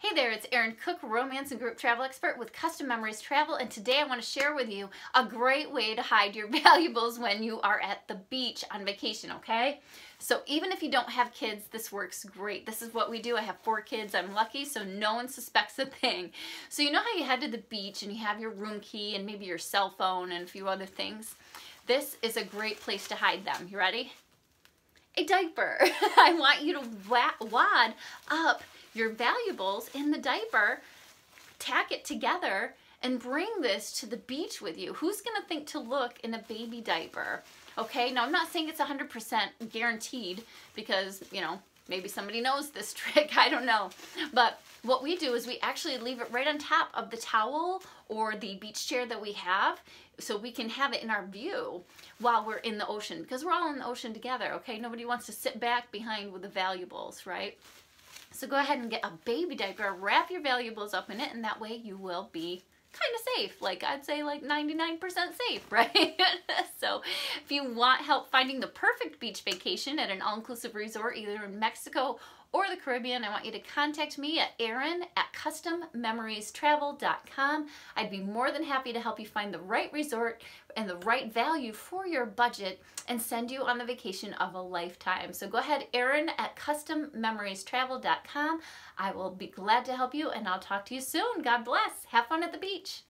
Hey there, it's Erin Cook, romance and group travel expert with Custom Memories Travel, and today I want to share with you a great way to hide your valuables when you are at the beach on vacation, okay? So even if you don't have kids, this works great. This is what we do. I have 4 kids. I'm lucky, so no one suspects a thing. So you know how you head to the beach and you have your room key and maybe your cell phone and a few other things? This is a great place to hide them. You ready? A diaper. I want you to wad up your valuables in the diaper, tack it together, and bring this to the beach with you. Who's gonna think to look in a baby diaper? Okay, now I'm not saying it's 100% guaranteed because, you know, maybe somebody knows this trick, I don't know. But what we do is we actually leave it right on top of the towel or the beach chair that we have so we can have it in our view while we're in the ocean, because we're all in the ocean together, okay? Nobody wants to sit back behind with the valuables, right? So go ahead and get a baby diaper, wrap your valuables up in it, and that way you will be kind of safe. Like I'd say like 99% safe, right? So if you want help finding the perfect beach vacation at an all-inclusive resort, either in Mexico or the Caribbean, I want you to contact me at erin@custommemoriestravel.com. I'd be more than happy to help you find the right resort and the right value for your budget and send you on the vacation of a lifetime. So go ahead, erin@custommemoriestravel.com. I will be glad to help you, and I'll talk to you soon. God bless. Have fun at the beach.